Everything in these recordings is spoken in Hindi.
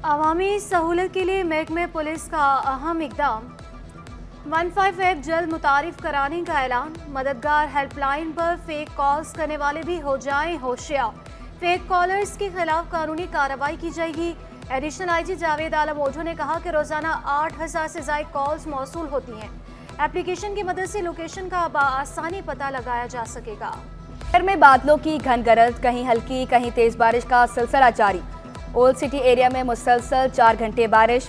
अवामी सहूलत के लिए महकमे पुलिस का अहम इकदाम। 15 जल्द मुतारिफ कराने का ऐलान। मददगार हेल्पलाइन पर फेक कॉल्स करने वाले भी हो जाएं होशियार। फेक कॉलर्स के खिलाफ कानूनी कार्रवाई की जाएगी। एडिशनल आईजी जावेद आलम ओझो ने कहा कि रोजाना 8000 से ज्यादा कॉल्स मौसूल होती हैं। एप्लीकेशन की मदद से लोकेशन का आसानी पता लगाया जा सकेगा। शहर में बादलों की घन गरज, कहीं हल्की कहीं तेज बारिश का सिलसिला जारी। ओल्ड सिटी एरिया में मुसलसल 4 घंटे बारिश।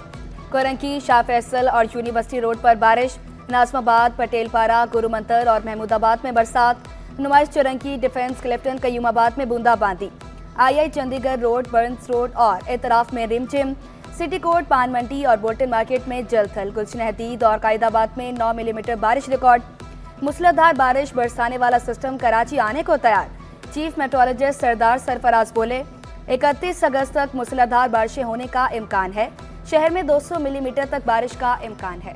कोरंकी, शाह फैसल और यूनिवर्सिटी रोड पर बारिश। नाजमाबाद, पटेलपारा, गुरुमंतर और महमूदाबाद में बरसात। नुमाइश चौरंगी, डिफेंस, क्लिफ्टन, कयूमाबाद में बूंदाबांदी। आई चंडीगढ़ रोड, बर्न्स रोड और एतराफ में रिमझिम। सिटी कोर्ट, पान मंडी और बोल्टन मार्केट में जलथल। गुलशन हदीद और कायदाबाद में 9 मिलीमीटर बारिश रिकॉर्ड। मूसलाधार बारिश बरसाने वाला सिस्टम कराची आने को तैयार। चीफ मेट्रोलॉजिस्ट सरदार सरफराज बोले, 31 अगस्त तक मूसलाधार बारिशें होने का इम्कान है। शहर में 200 मिलीमीटर तक बारिश का इम्कान है।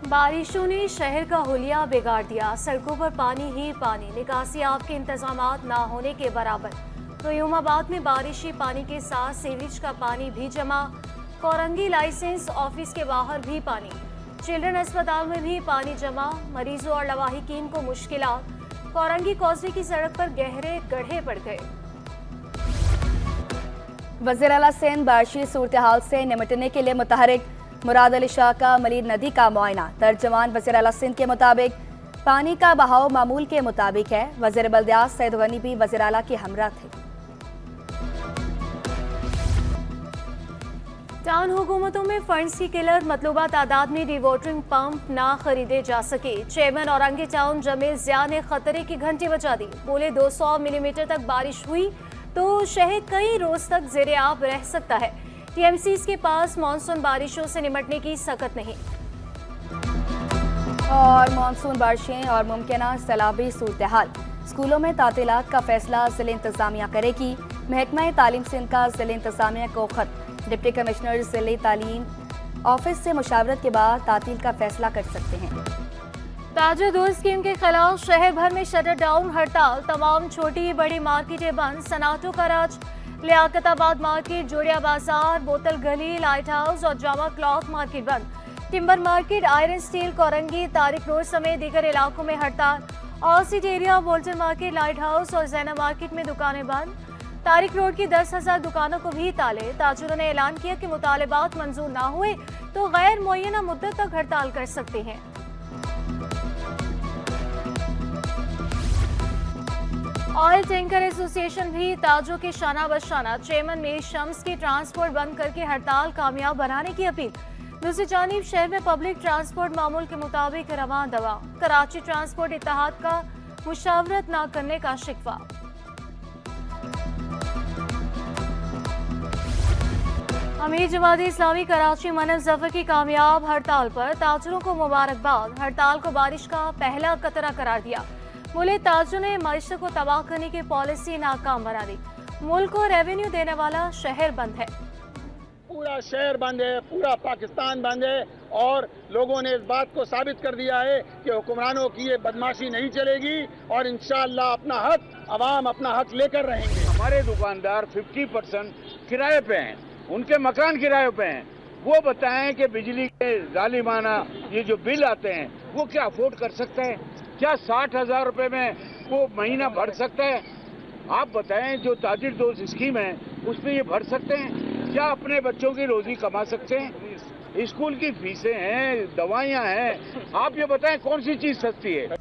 बारिशों ने शहर का हुलिया बिगाड़ दिया। सड़कों पर पानी ही पानी, निकासी आब के इंतजामात ना होने के बराबर। कयूमाबाद में बारिशी पानी के साथ सीवरेज का पानी भी जमा। कोरंगी लाइसेंस ऑफिस के बाहर भी पानी। चिल्ड्रन अस्पताल में भी पानी जमा। मरीजों और लवाहिकीन को मुश्किलात। कोरंगी कॉजवे की सड़क पर गहरे गड्ढे पड़ गए। वज़ीर आला सिंध बारिशी सूरत हाल से निपटने के लिए मुतहरिक। मुराद अली शाह का मलीर नदी का मुआयना। तर्जमान वज़ीर आला सिंध के मुताबिक पानी का बहाव मामूल के मुताबिक है। वज़ीर बल्दियात सैयद गनी भी वज़ीर आला के हमरा थे। टाउन हुकूमतों में फंड्स की किल्लत, मतलूबा तादाद में डिवोटरिंग पंप ना खरीदे जा सके। चेयरमैन औरंगी टाउन जमील जिया ने खतरे की घंटी बजा दी। बोले 200 मिलीमीटर तक बारिश हुई तो शहर कई रोज तक जेरे आब रह सकता है। टीएमसीज के पास मानसून बारिशों से निपटने की सकत नहीं। और मानसून बारिशें और मुमकिन सैलाबी सूरत हाल। स्कूलों में तातीलात का फैसला जिले इंतजामिया करेगी। महकमा तालीम सिंध का जिले इंतजामिया को खत। डिप्टी कमिश्नर जिले तालीम ऑफिस से मुशावरत के बाद तातील का फैसला कर सकते हैं। ताजर दूध स्कीम के खिलाफ शहर भर में शटर डाउन हड़ताल। तमाम छोटी बड़ी मार्केटें बंद। सनाटों का राज। लियाकताबाद मार्केट, जोड़िया बाजार, बोतल गली, लाइट हाउस और जामा क्लॉथ मार्केट बंद। Timber market, iron steel, Korangi, Tariq road समेत दीगर इलाकों में हड़ताल। All city area, Bolton market, light house और जैना मार्केट में दुकानें बंद। तारिक रोड की 10,000 दुकानों को भी ताले। ताजुरों ने ऐलान किया कि मुतालबात मंजूर ना हुए तो गैर मुअय्यना मुद्दत तक हड़ताल कर सकते हैं। ऑयल टैंकर एसोसिएशन भी ताजों के शाना बशाना। चेयरमैन मीर शम्स की ट्रांसपोर्ट बंद करके हड़ताल कामयाब बनाने की अपील। दूसरी जानिब शहर में पब्लिक ट्रांसपोर्ट मामूल के मुताबिक रवां दवा। कराची ट्रांसपोर्ट इत्तेहाद का मुशावरत न करने का शिकवा। अमीर जमात इस्लामी कराची मनफ जफर की कामयाब हड़ताल पर ताजरों को मुबारकबाद। हड़ताल को बारिश का पहला कतरा करार दिया। बोले ताजरों ने मईशत को तबाह करने की पॉलिसी नाकाम बना दी। मुल्क को रेवेन्यू देने वाला शहर बंद है। पूरा शहर बंद है, पूरा पाकिस्तान बंद है और लोगों ने इस बात को साबित कर दिया है कि हुक्मरानों की ये बदमाशी नहीं चलेगी और इंशाअल्लाह अपना हक अवाम अपना हक लेकर रहेंगे। हमारे दुकानदार 50% किराए पे हैं, उनके मकान किराए पे हैं। वो बताएं कि बिजली के जालिमाना ये जो बिल आते हैं वो क्या अफोर्ड कर सकते हैं? क्या 60,000 रुपए में वो महीना भर सकता है? आप बताएं, जो ताजिर दोस्त स्कीम है उसमें ये भर सकते हैं? क्या अपने बच्चों की रोजी कमा सकते हैं? स्कूल की फीसें हैं, दवाइयाँ हैं, आप ये बताएं कौन सी चीज सस्ती है?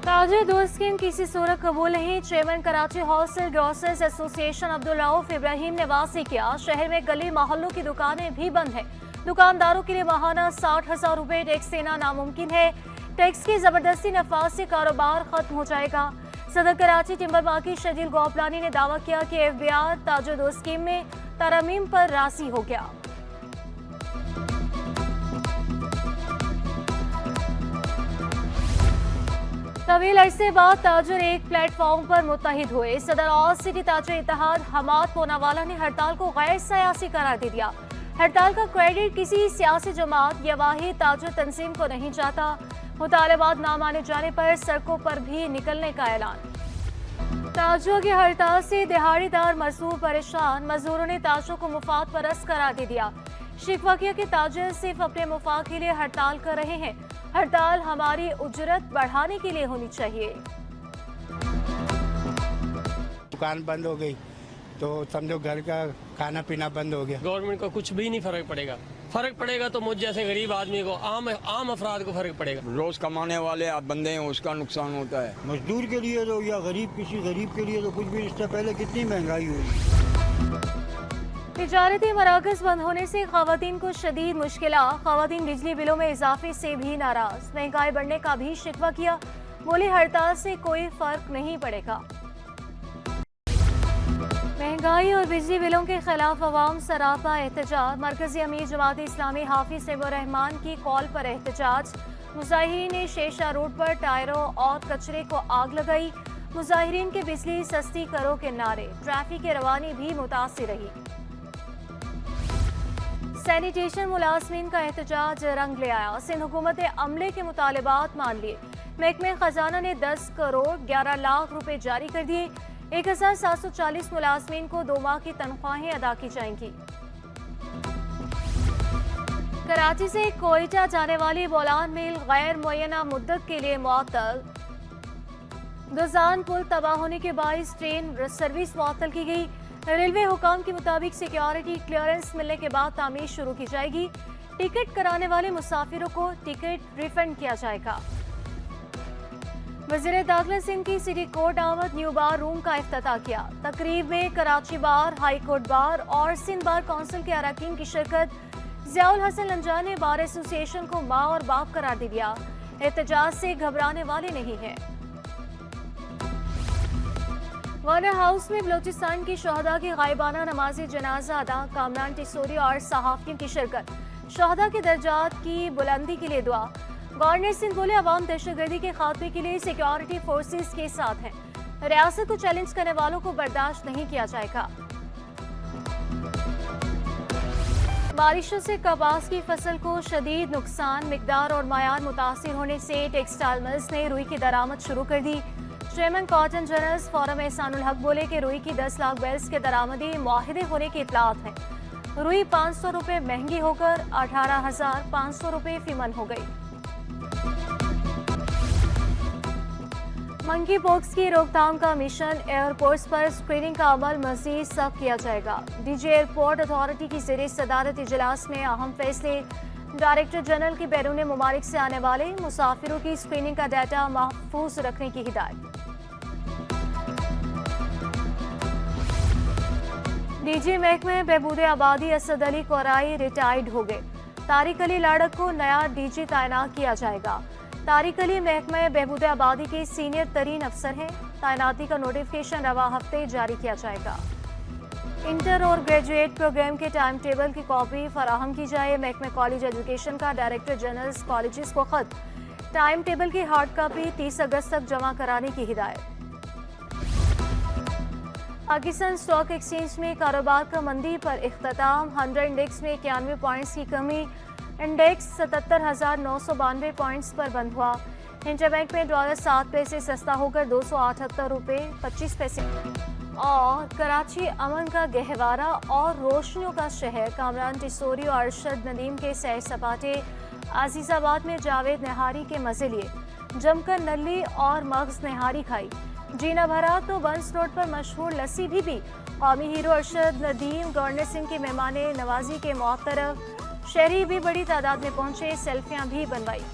ताजिर दोस्त स्कीम किसी सूरत कबूल नहीं। Chairman Karachi wholesale grocers association Abdul Rauf Ibrahim ने वासी किया। शहर में गली मोहल्लों की दुकानें भी बंद हैं। दुकानदारों के लिए माहाना 60,000 रुपए टैक्स देना नामुमकिन है। टैक्स की जबरदस्ती नफाज से कारोबार खत्म हो जाएगा। सदर कराची टिम्बर मार्केट शजील गोपलानी ने दावा किया कि एफबीआर ताजिर दोस्त स्कीम में तरमीम पर राजी हो गया। तवील अरसे बाद ताजर एक प्लेटफॉर्म पर मुत्तहिद हुए। सदर ऑल सिटी ताजर इत्तेहाद हमाद पूनावाला ने हड़ताल को गैर सियासी करार दे दिया। हड़ताल का क्रेडिट किसी सियासी जमात या वाहिद ताजर तंजीम को नहीं जाता। मुतालबात ना माने जाने पर सड़कों पर भी निकलने का ऐलान। ताजों की हड़ताल से दिहाड़ीदार मजदूर परेशान, मजदूरों ने ताजों को मुफाद परस्त करार दे दिया। शिकवा किया कि ताजर सिर्फ अपने मुफाद के लिए हड़ताल कर रहे हैं। हड़ताल हमारी उजरत बढ़ाने के लिए होनी चाहिए। दुकान बंद हो गई तो समझो घर का खाना पीना बंद हो गया। गवर्नमेंट को कुछ भी नहीं फर्क पड़ेगा। फर्क पड़ेगा तो मुझ जैसे गरीब आदमी को, आम अफराद को फर्क पड़ेगा। रोज कमाने वाले आप बंदे हैं, उसका नुकसान होता है। मजदूर के लिए तो या किसी गरीब के लिए तो कुछ भी। इससे पहले कितनी महंगाई हुई। तिजारती मराकज बंद होने से खवातीन को शदीद मुश्किलात। खवातीन बिजली बिलों में इजाफे से भी नाराज, महंगाई बढ़ने का भी शिकवा किया। बोली हड़ताल से कोई फर्क नहीं पड़ेगा। महंगाई और बिजली बिलों के खिलाफ अवाम सरापा एहतजाज। मरकजी अमीर जमात इस्लामी हाफिज रहमान की कॉल पर एहतजाज। मुजाहिरीन ने शेरशाह रोड पर टायरों और कचरे को आग लगाई। मुजाहिरीन के बिजली सस्ती करो के नारे, ट्रैफिक की रवानी भी मुतासिर रही। सैनिटेशन मुलाजमीन का एहतजाज रंग ले आया। सिंध हुकूमत ने अमले के मुतालबात मान लिए। महकमे खजाना ने 10 करोड़ 11 लाख रुपए जारी कर दिए। 1740 मुलाजमीन को 2 माह की तनख्वाहें अदा की जाएंगी। कराची से कोयटा जाने वाली बोलान मेल गैर मुअय्यना मुद्दत के लिए मुअत्तल। दुजान पुल तबाह होने के बाइस ट्रेन सर्विस मुअत्तल की गई। रेलवे हुकाम के मुताबिक सिक्योरिटी क्लियरेंस मिलने के बाद तामीर शुरू की जाएगी। टिकट कराने वाले मुसाफिरों को टिकट रिफंड किया जाएगा। वज़ीर दाखिला सिंध की सिटी कोर्ट आमद न्यू बार रूम का इफ्तिताह किया। तकरीब में कराची बार, हाई कोर्ट बार और सिंध बार काउंसिल के अरकान की शिरकत। ज़ियाउल हसन लंजान ने बार एसोसिएशन को माँ और बाप करार दे दिया। एहतजाज से घबराने वाले नहीं हैं। वार्नर हाउस में बलोचिस्तान की शहदा की गायबाना नमाज जनाजा अदा। कामरान टिसोरी और सहाफ़ियों की शिरकत। शहदा के दर्जात की बुलंदी के लिए दुआ। गवर्नर सिंध बोले अवाम दहशतगर्दी के खात्मे के लिए सिक्योरिटी फोर्सेस के साथ हैं। रियासत को चैलेंज करने वालों को बर्दाश्त नहीं किया जाएगा। बारिशों से कपास की फसल को शदीद नुकसान, मिकदार और मायार मुतासिर होने से टेक्सटाइल मिल्स ने रुई की दरामद शुरू कर दी। Chairman cotton generals forum Ehsanul Haq बोले कि रुई की 10 लाख बेल्स के दरामदी मुआहिदे होने की इतलात है। रुई 500 रुपये महंगी होकर 18,500 रुपये फीमन हो गई। मंकी पॉक्स की रोकथाम का मिशन। एयरपोर्ट्स पर स्क्रीनिंग का अमल मजीद सख्त किया जाएगा। डीजी एयरपोर्ट अथॉरिटी की ज़ेरे सदारत इजलास में अहम फैसले। डायरेक्टर जनरल की बैरून मुमालिक से आने वाले मुसाफिरों की स्क्रीनिंग का डाटा महफूज रखने की हिदायत। डीजी महकमे बहबूद आबादी असद अली कोराई रिटायर्ड हो गए। तारिक अली लाड़क को नया डीजी तैनात किया जाएगा। तारिक अली महकमे बहबूद आबादी के सीनियर तरीन अफसर हैं। तैनाती का नोटिफिकेशन रवा हफ्ते जारी किया जाएगा। इंटर और ग्रेजुएट प्रोग्राम के टाइम टेबल की कॉपी फराहम की जाए। महकमे कॉलेज एजुकेशन का डायरेक्टर जनरल कॉलेजेस को खत। टाइम टेबल की हार्ड कॉपी 30 अगस्त तक जमा कराने की हिदायत। पाकिस्तान स्टॉक एक्सचेंज में कारोबार का मंदी पर इख्तिताम। 100 इंडेक्स में 91 पॉइंट्स की कमी। इंडेक्स 77,992 पॉइंट्स पर बंद हुआ। इंटरबैंक में डॉलर 7 पैसे सस्ता होकर 278 रुपये 25 पैसे। और कराची अमन का गहवारा और रोशनियों का शहर। कामरान टिसोरी और अरशद नदीम के सैर सपाटे। आजीजाबाद में जावेद निहारी के मजे लिए। जमकर नल्ली और मग्ज निहारी खाई। जीना भरा तो बंस रोड पर मशहूर लस्सी भी पी। कौमी हीरो अरशद नदीम गवर्नर सिंह की मेहमान नवाजी के मौतरफ। शहरी भी बड़ी तादाद में पहुंचे, सेल्फियां भी बनवाई।